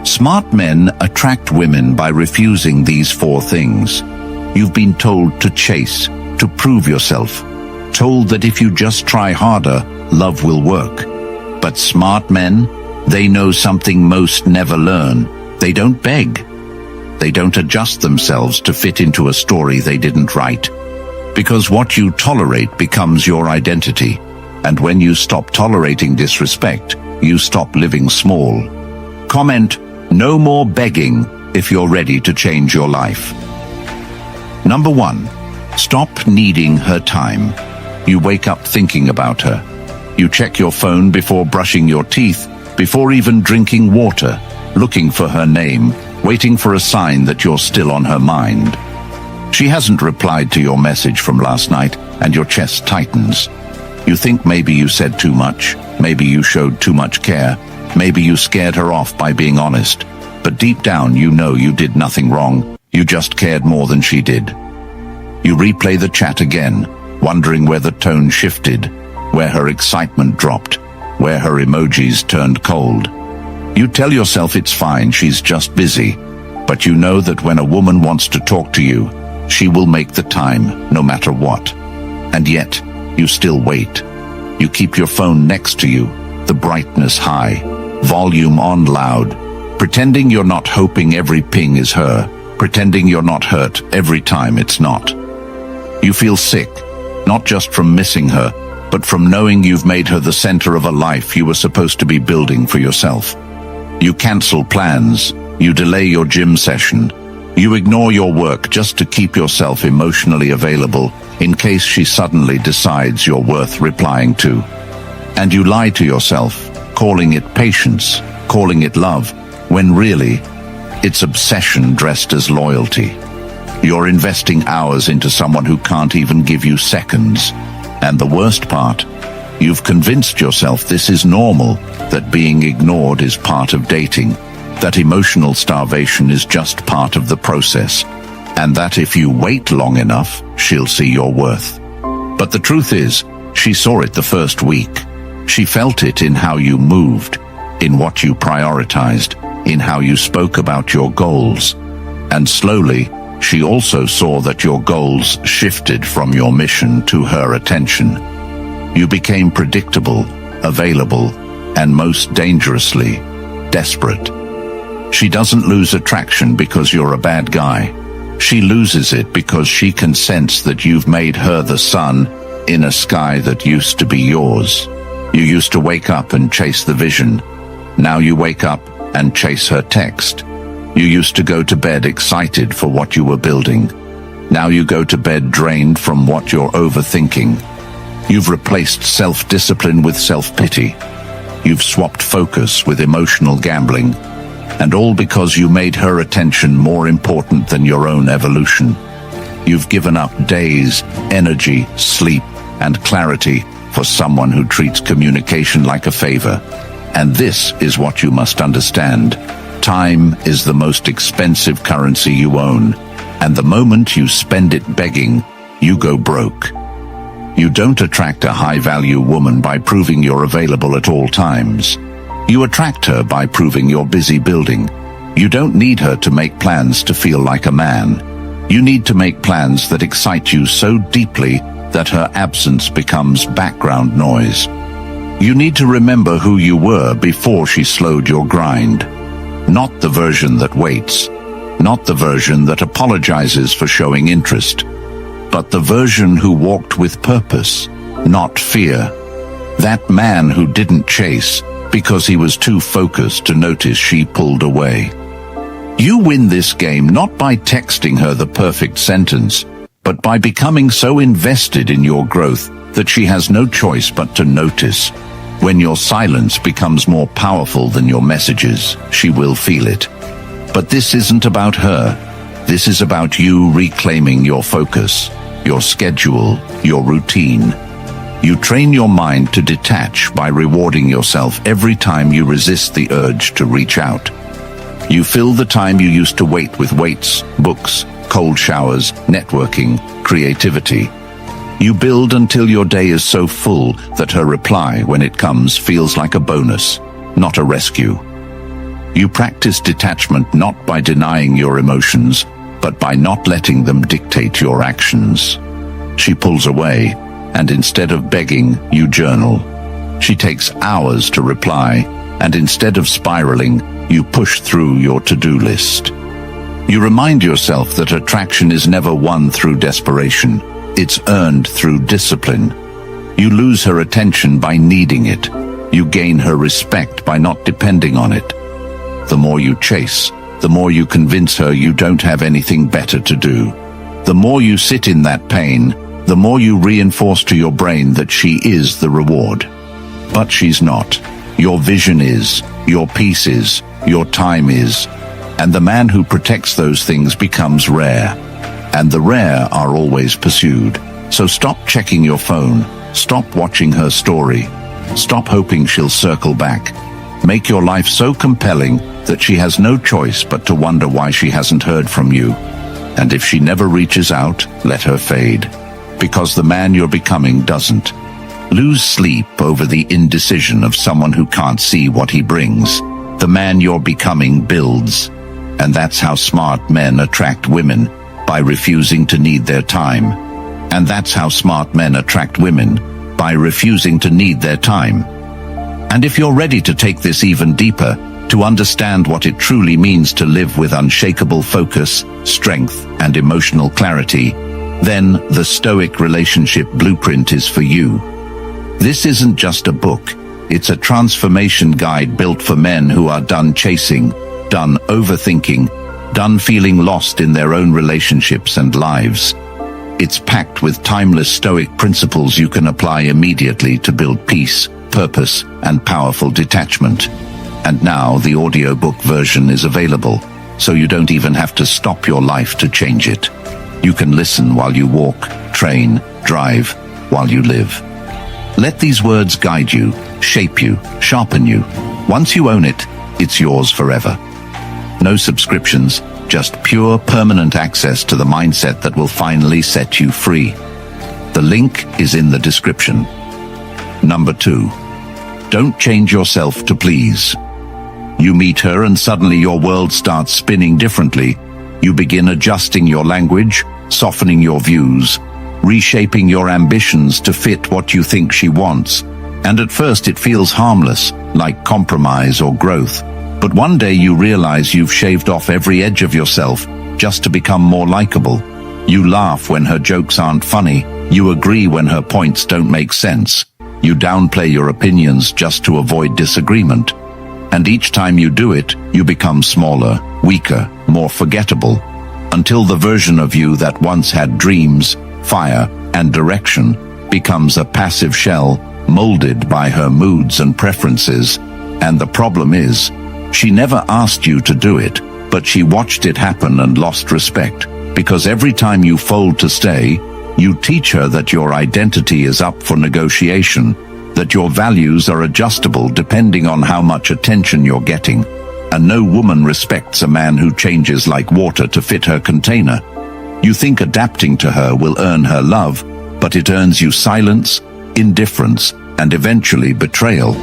Smart men attract women by refusing these 4 things. You've been told to chase, to prove yourself, told that if you just try harder, love will work. But smart men, they know something most never learn. They don't beg. They don't adjust themselves to fit into a story they didn't write. Because what you tolerate becomes your identity. And when you stop tolerating disrespect, you stop living small. Comment, "No more begging," if you're ready to change your life. Number 1, stop needing her time. You wake up thinking about her. You check your phone before brushing your teeth, before even drinking water, looking for her name, waiting for a sign that you're still on her mind. She hasn't replied to your message from last night, and your chest tightens. You think maybe you said too much, maybe you showed too much care, maybe you scared her off by being honest. But deep down you know you did nothing wrong, you just cared more than she did. You replay the chat again, wondering where the tone shifted, where her excitement dropped, where her emojis turned cold. You tell yourself it's fine, she's just busy. But you know that when a woman wants to talk to you, she will make the time, no matter what. And yet, you still wait. You keep your phone next to you, the brightness high, volume on loud, pretending you're not hoping every ping is her, pretending you're not hurt every time it's not. You feel sick, not just from missing her, but from knowing you've made her the center of a life you were supposed to be building for yourself. You cancel plans, you delay your gym session, you ignore your work just to keep yourself emotionally available in case she suddenly decides you're worth replying to. And you lie to yourself, calling it patience, calling it love, when really, it's obsession dressed as loyalty. You're investing hours into someone who can't even give you seconds. And the worst part, you've convinced yourself this is normal, that being ignored is part of dating, that emotional starvation is just part of the process, and that if you wait long enough, she'll see your worth. But the truth is, she saw it the first week. She felt it in how you moved, in what you prioritized, in how you spoke about your goals. And slowly, she also saw that your goals shifted from your mission to her attention. You became predictable, available, and most dangerously, desperate. She doesn't lose attraction because you're a bad guy. She loses it because she can sense that you've made her the sun in a sky that used to be yours. You used to wake up and chase the vision. Now you wake up and chase her text. You used to go to bed excited for what you were building. Now you go to bed drained from what you're overthinking. You've replaced self-discipline with self-pity. You've swapped focus with emotional gambling. And all because you made her attention more important than your own evolution. You've given up days, energy, sleep, and clarity for someone who treats communication like a favor. And this is what you must understand. Time is the most expensive currency you own, and the moment you spend it begging, you go broke. You don't attract a high-value woman by proving you're available at all times. You attract her by proving you're busy building. You don't need her to make plans to feel like a man. You need to make plans that excite you so deeply that her absence becomes background noise. You need to remember who you were before she slowed your grind. Not the version that waits, not the version that apologizes for showing interest, but the version who walked with purpose, not fear. That man who didn't chase because he was too focused to notice she pulled away. You win this game not by texting her the perfect sentence, but by becoming so invested in your growth that she has no choice but to notice. When your silence becomes more powerful than your messages, she will feel it. But this isn't about her. This is about you reclaiming your focus, your schedule, your routine. You train your mind to detach by rewarding yourself every time you resist the urge to reach out. You fill the time you used to wait with weights, books, cold showers, networking, creativity. You build until your day is so full that her reply, when it comes, feels like a bonus, not a rescue. You practice detachment not by denying your emotions, but by not letting them dictate your actions. She pulls away, and instead of begging, you journal. She takes hours to reply, and instead of spiraling, you push through your to-do list. You remind yourself that attraction is never won through desperation. It's earned through discipline. You lose her attention by needing it. You gain her respect by not depending on it. The more you chase, the more you convince her you don't have anything better to do. The more you sit in that pain, the more you reinforce to your brain that she is the reward. But she's not. Your vision is, your peace is, your time is, and the man who protects those things becomes rare. And the rare are always pursued. So stop checking your phone. Stop watching her story. Stop hoping she'll circle back. Make your life so compelling that she has no choice but to wonder why she hasn't heard from you. And if she never reaches out, let her fade. Because the man you're becoming doesn't. Lose sleep over the indecision of someone who can't see what he brings. The man you're becoming builds. And that's how smart men attract women, by refusing to need their time. And that's how smart men attract women, by refusing to need their time. And if you're ready to take this even deeper, to understand what it truly means to live with unshakable focus, strength, and emotional clarity, then the Stoic relationship blueprint is for you. This isn't just a book, it's a transformation guide built for men who are done chasing, done overthinking, done feeling lost in their own relationships and lives. It's packed with timeless Stoic principles you can apply immediately to build peace, purpose, and powerful detachment. And now the audiobook version is available, so you don't even have to stop your life to change it. You can listen while you walk, train, drive, while you live. Let these words guide you, shape you, sharpen you. Once you own it, it's yours forever. No subscriptions, just pure permanent access to the mindset that will finally set you free. The link is in the description. Number 2. Don't change yourself to please. You meet her and suddenly your world starts spinning differently. You begin adjusting your language, softening your views, reshaping your ambitions to fit what you think she wants. And at first it feels harmless, like compromise or growth. But one day you realize you've shaved off every edge of yourself just to become more likable. You laugh when her jokes aren't funny. You agree when her points don't make sense. You downplay your opinions just to avoid disagreement. And each time you do it, you become smaller, weaker, more forgettable, until the version of you that once had dreams, fire, and direction becomes a passive shell molded by her moods and preferences. And the problem is, she never asked you to do it, but she watched it happen and lost respect, because every time you fold to stay, you teach her that your identity is up for negotiation, that your values are adjustable depending on how much attention you're getting, and no woman respects a man who changes like water to fit her container. You think adapting to her will earn her love, but it earns you silence, indifference, and eventually betrayal.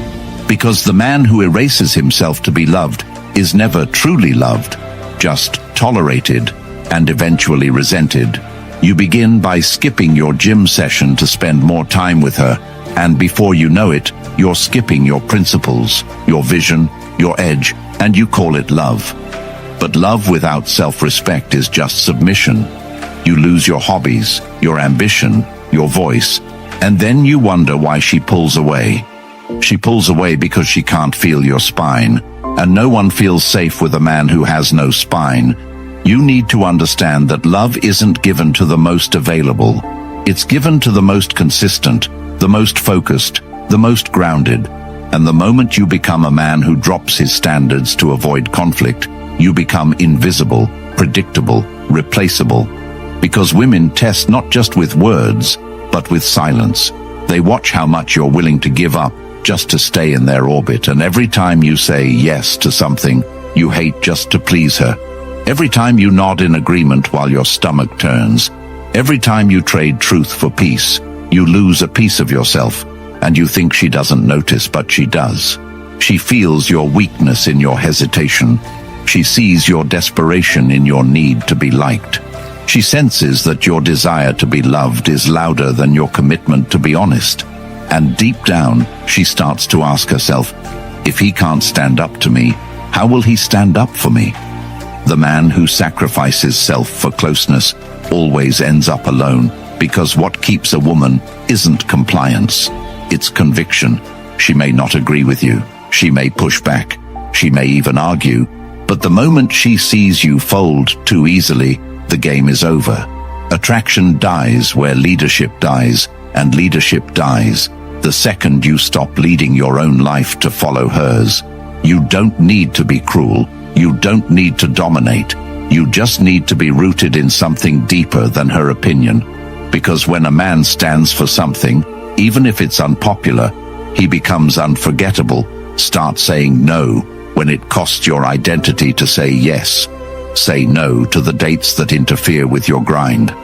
Because the man who erases himself to be loved is never truly loved, just tolerated and eventually resented. You begin by skipping your gym session to spend more time with her, and before you know it, you're skipping your principles, your vision, your edge, and you call it love. But love without self-respect is just submission. You lose your hobbies, your ambition, your voice, and then you wonder why she pulls away. She pulls away because she can't feel your spine, and no one feels safe with a man who has no spine. You need to understand that love isn't given to the most available. It's given to the most consistent, the most focused, the most grounded. And the moment you become a man who drops his standards to avoid conflict, you become invisible, predictable, replaceable. Because women test not just with words, but with silence. They watch how much you're willing to give up just to stay in their orbit, and every time you say yes to something you hate just to please her, every time you nod in agreement while your stomach turns, every time you trade truth for peace, you lose a piece of yourself, and you think she doesn't notice, but she does. She feels your weakness in your hesitation. She sees your desperation in your need to be liked. She senses that your desire to be loved is louder than your commitment to be honest. And deep down, she starts to ask herself, if he can't stand up to me, how will he stand up for me? The man who sacrifices self for closeness always ends up alone, because what keeps a woman isn't compliance, it's conviction. She may not agree with you, she may push back, she may even argue, but the moment she sees you fold too easily, the game is over. Attraction dies where leadership dies, and leadership dies the second you stop leading your own life to follow hers. You don't need to be cruel. You don't need to dominate. You just need to be rooted in something deeper than her opinion. Because when a man stands for something, even if it's unpopular, he becomes unforgettable. Start saying no when it costs your identity to say yes. Say no to the dates that interfere with your grind.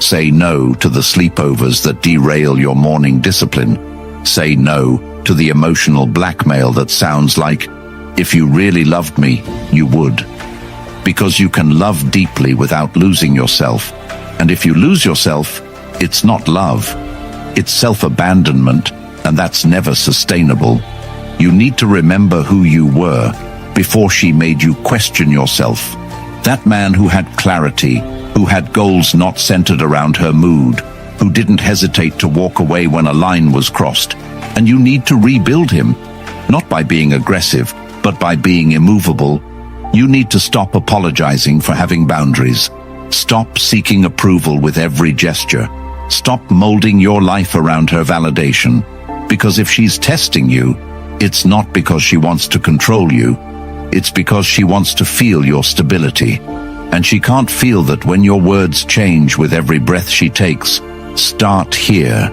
Say no to the sleepovers that derail your morning discipline. Say no to the emotional blackmail that sounds like, if you really loved me, you would. Because you can love deeply without losing yourself. And if you lose yourself, it's not love. It's self-abandonment, and that's never sustainable. You need to remember who you were before she made you question yourself. That man who had clarity, who had goals not centered around her mood, who didn't hesitate to walk away when a line was crossed. And you need to rebuild him, not by being aggressive, but by being immovable. You need to stop apologizing for having boundaries. Stop seeking approval with every gesture. Stop molding your life around her validation. Because if she's testing you, it's not because she wants to control you. It's because she wants to feel your stability. And she can't feel that when your words change with every breath she takes. Start here.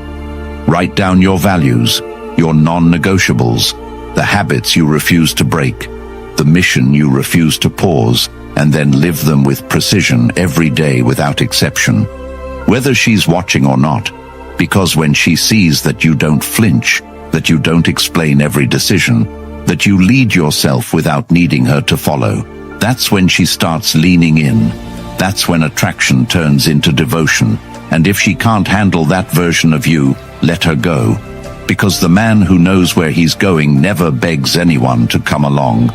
Write down your values, your non-negotiables, the habits you refuse to break, the mission you refuse to pause, and then live them with precision every day without exception. Whether she's watching or not, because when she sees that you don't flinch, that you don't explain every decision, that you lead yourself without needing her to follow, that's when she starts leaning in. That's when attraction turns into devotion. And if she can't handle that version of you, let her go. Because the man who knows where he's going never begs anyone to come along.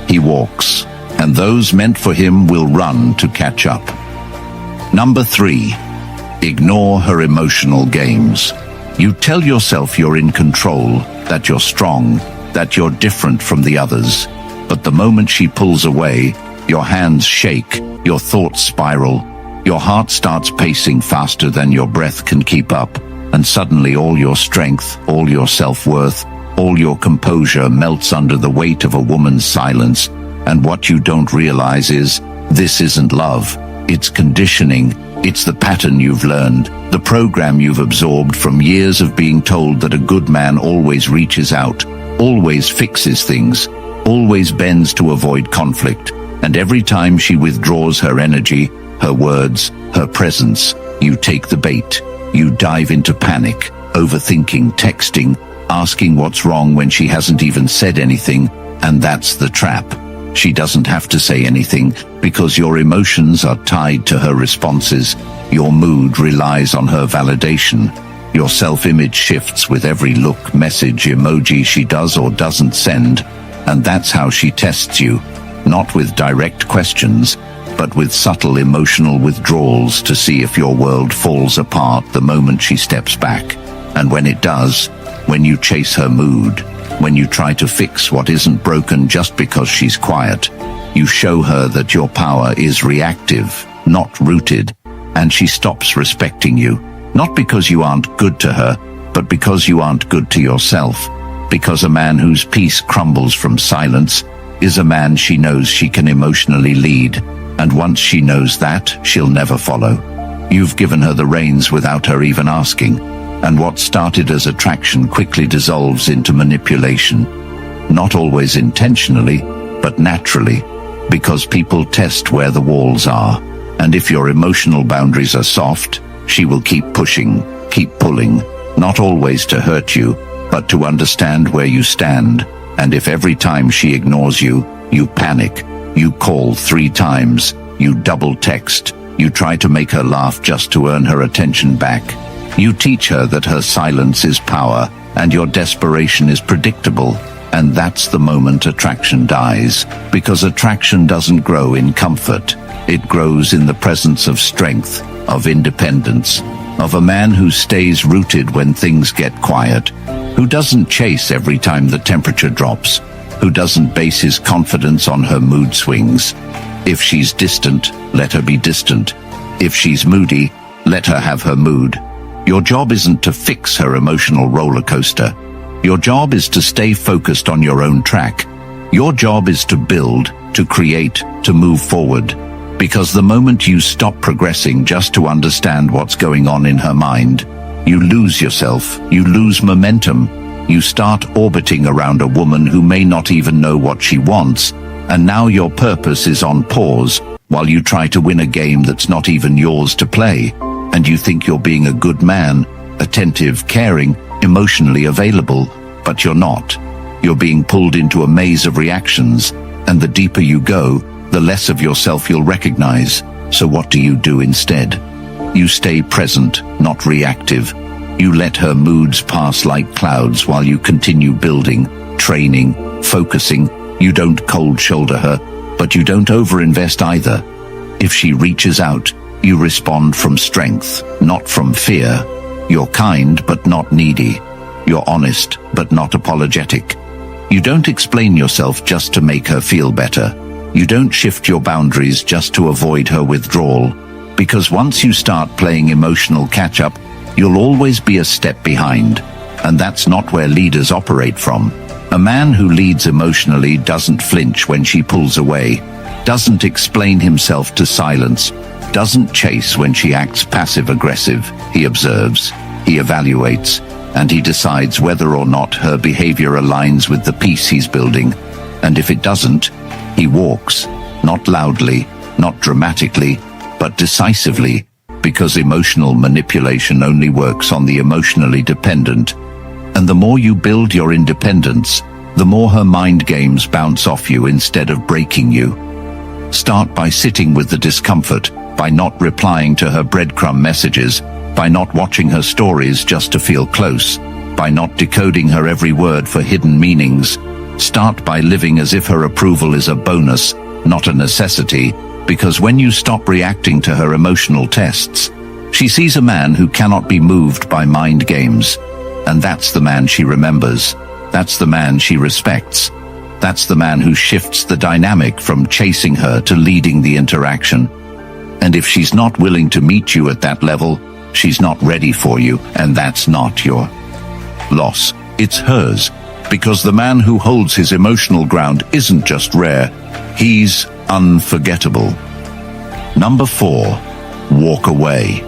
He walks, and those meant for him will run to catch up. Number 3, ignore her emotional games. You tell yourself you're in control, that you're strong, that you're different from the others. But the moment she pulls away, your hands shake, your thoughts spiral, your heart starts pacing faster than your breath can keep up, and suddenly all your strength, all your self-worth, all your composure melts under the weight of a woman's silence. And what you don't realize is, this isn't love, it's conditioning. It's the pattern you've learned, the program you've absorbed from years of being told that a good man always reaches out, always fixes things, always bends to avoid conflict. And every time she withdraws her energy, her words, her presence, you take the bait. You dive into panic, overthinking, texting, asking what's wrong when she hasn't even said anything, and that's the trap. She doesn't have to say anything because your emotions are tied to her responses. Your mood relies on her validation. Your self-image shifts with every look, message, emoji she does or doesn't send. And that's how she tests you, not with direct questions, but with subtle emotional withdrawals to see if your world falls apart the moment she steps back. And when it does, when you chase her mood, when you try to fix what isn't broken just because she's quiet, you show her that your power is reactive, not rooted, and she stops respecting you, not because you aren't good to her, but because you aren't good to yourself. Because a man whose peace crumbles from silence is a man she knows she can emotionally lead, and once she knows that, she'll never follow. You've given her the reins without her even asking. And what started as attraction quickly dissolves into manipulation. Not always intentionally, but naturally, because people test where the walls are. And if your emotional boundaries are soft, she will keep pushing, keep pulling, not always to hurt you, but to understand where you stand. And if every time she ignores you, you panic, you call 3 times, you double text, you try to make her laugh just to earn her attention back, you teach her that her silence is power and your desperation is predictable, and that's the moment attraction dies, because attraction doesn't grow in comfort. It grows in the presence of strength, of independence, of a man who stays rooted when things get quiet, who doesn't chase every time the temperature drops, who doesn't base his confidence on her mood swings. If she's distant, let her be distant. If she's moody, let her have her mood. Your job isn't to fix her emotional roller coaster. Your job is to stay focused on your own track. Your job is to build, to create, to move forward. Because the moment you stop progressing just to understand what's going on in her mind, you lose yourself, you lose momentum, you start orbiting around a woman who may not even know what she wants, and now your purpose is on pause while you try to win a game that's not even yours to play, and you think you're being a good man, attentive, caring, emotionally available, but you're not. You're being pulled into a maze of reactions, and the deeper you go, the less of yourself you'll recognize. So what do you do instead? You stay present, not reactive. You let her moods pass like clouds while you continue building, training, focusing. You don't cold shoulder her, but you don't overinvest either. If she reaches out, you respond from strength, not from fear. You're kind but not needy. You're honest but not apologetic. You don't explain yourself just to make her feel better. You don't shift your boundaries just to avoid her withdrawal. Because once you start playing emotional catch-up, you'll always be a step behind. And that's not where leaders operate from. A man who leads emotionally doesn't flinch when she pulls away, doesn't explain himself to silence, doesn't chase when she acts passive-aggressive. He observes, he evaluates, and he decides whether or not her behavior aligns with the peace he's building. And if it doesn't, he walks, not loudly, not dramatically, but decisively, because emotional manipulation only works on the emotionally dependent. And the more you build your independence, the more her mind games bounce off you instead of breaking you. Start by sitting with the discomfort, by not replying to her breadcrumb messages, by not watching her stories just to feel close, by not decoding her every word for hidden meanings. Start by living as if her approval is a bonus, not a necessity, because when you stop reacting to her emotional tests, she sees a man who cannot be moved by mind games. And that's the man she remembers. That's the man she respects. That's the man who shifts the dynamic from chasing her to leading the interaction. And if she's not willing to meet you at that level, she's not ready for you, and that's not your loss. It's hers. Because the man who holds his emotional ground isn't just rare, he's unforgettable. Number 4, walk away.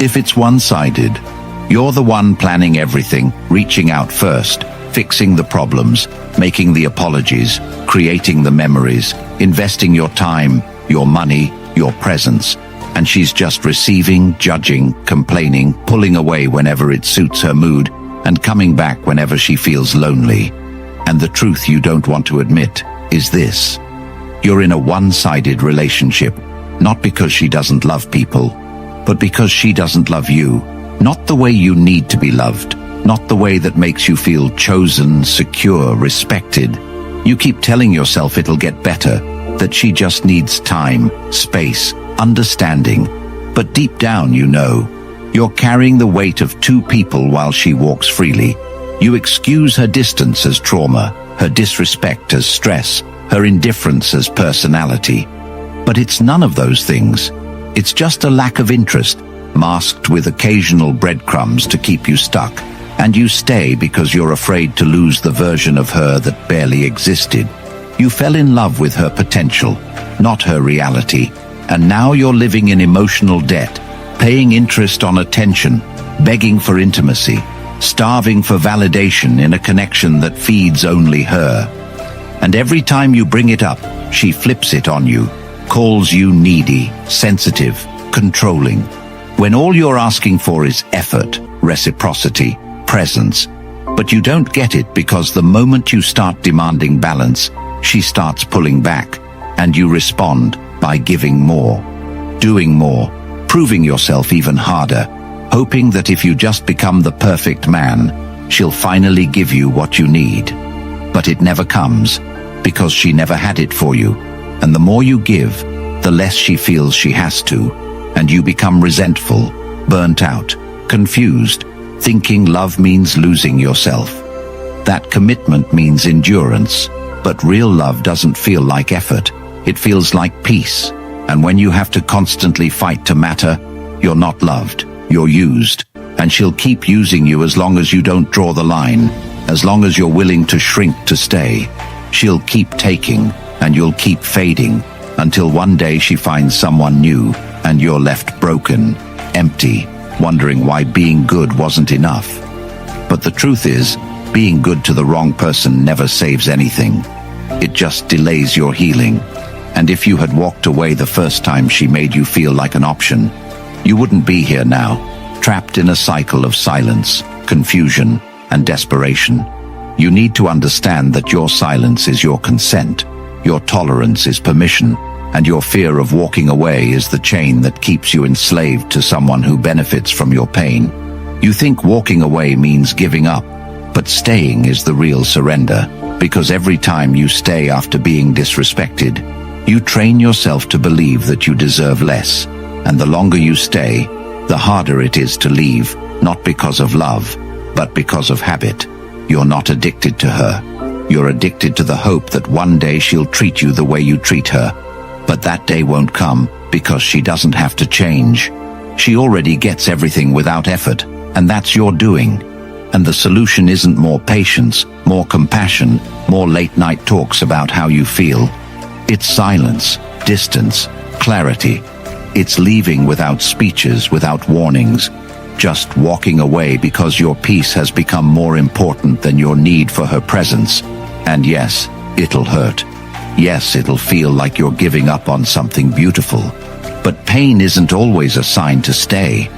If it's one-sided, you're the one planning everything, reaching out first, fixing the problems, making the apologies, creating the memories, investing your time, your money, your presence, and she's just receiving, judging, complaining, pulling away whenever it suits her mood, and coming back whenever she feels lonely. And the truth you don't want to admit is this: you're in a one-sided relationship, not because she doesn't love people, but because she doesn't love you, not the way you need to be loved, not the way that makes you feel chosen, secure, respected. You keep telling yourself it'll get better, that she just needs time, space, understanding, but deep down you know, you're carrying the weight of 2 people while she walks freely. You excuse her distance as trauma, her disrespect as stress, her indifference as personality. But it's none of those things. It's just a lack of interest, masked with occasional breadcrumbs to keep you stuck. And you stay because you're afraid to lose the version of her that barely existed. You fell in love with her potential, not her reality. And now you're living in emotional debt, paying interest on attention, begging for intimacy, starving for validation in a connection that feeds only her. And every time you bring it up, she flips it on you, calls you needy, sensitive, controlling, when all you're asking for is effort, reciprocity, presence. But you don't get it because the moment you start demanding balance, she starts pulling back, and you respond by giving more, doing more, proving yourself even harder, hoping that if you just become the perfect man, she'll finally give you what you need. But it never comes, because she never had it for you, and the more you give, the less she feels she has to, and you become resentful, burnt out, confused, thinking love means losing yourself. That commitment means endurance, but real love doesn't feel like effort, it feels like peace, and when you have to constantly fight to matter, you're not loved, you're used, and she'll keep using you as long as you don't draw the line, as long as you're willing to shrink to stay. She'll keep taking, and you'll keep fading, until one day she finds someone new, and you're left broken, empty, wondering why being good wasn't enough. But the truth is, being good to the wrong person never saves anything. It just delays your healing. And if you had walked away the first time she made you feel like an option, you wouldn't be here now, trapped in a cycle of silence, confusion, and desperation. You need to understand that your silence is your consent, your tolerance is permission, and your fear of walking away is the chain that keeps you enslaved to someone who benefits from your pain. You think walking away means giving up, but staying is the real surrender, because every time you stay after being disrespected, you train yourself to believe that you deserve less, and the longer you stay, the harder it is to leave, not because of love, but because of habit. You're not addicted to her. You're addicted to the hope that one day she'll treat you the way you treat her. But that day won't come because she doesn't have to change. She already gets everything without effort, and that's your doing. And the solution isn't more patience, more compassion, more late-night talks about how you feel. It's silence, distance, clarity. It's leaving without speeches, without warnings. Just walking away because your peace has become more important than your need for her presence. And yes, it'll hurt. Yes, it'll feel like you're giving up on something beautiful. But pain isn't always a sign to stay.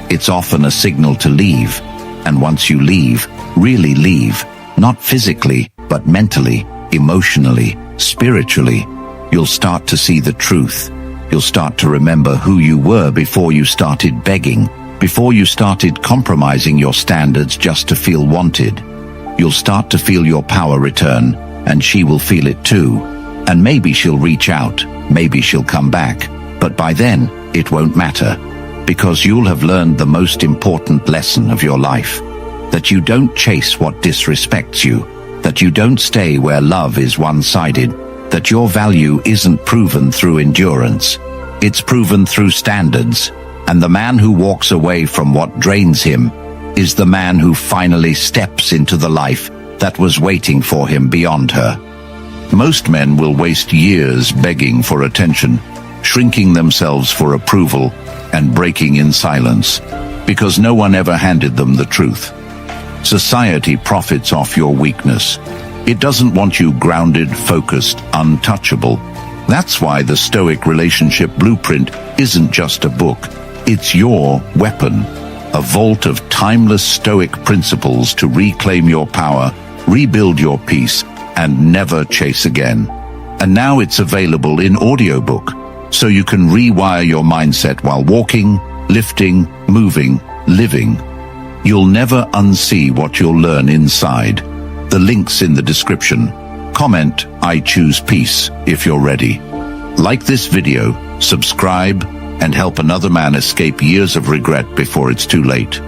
It's often a signal to leave. And once you leave, really leave, not physically, but mentally, emotionally, spiritually, you'll start to see the truth. You'll start to remember who you were before you started begging, before you started compromising your standards just to feel wanted. You'll start to feel your power return, and she will feel it too. And maybe she'll reach out, maybe she'll come back, but by then, it won't matter, because you'll have learned the most important lesson of your life, that you don't chase what disrespects you, that you don't stay where love is one-sided, that your value isn't proven through endurance, it's proven through standards, and the man who walks away from what drains him is the man who finally steps into the life that was waiting for him beyond her. Most men will waste years begging for attention, shrinking themselves for approval, and breaking in silence, because no one ever handed them the truth. Society profits off your weakness. It doesn't want you grounded, focused, untouchable. That's why the Stoic relationship blueprint isn't just a book. It's your weapon, a vault of timeless Stoic principles to reclaim your power, rebuild your peace, and never chase again. And now it's available in audiobook, so you can rewire your mindset while walking, lifting, moving, living. You'll never unsee what you'll learn inside. The link's in the description. Comment, "I choose peace," if you're ready. Like this video, subscribe, and help another man escape years of regret before it's too late.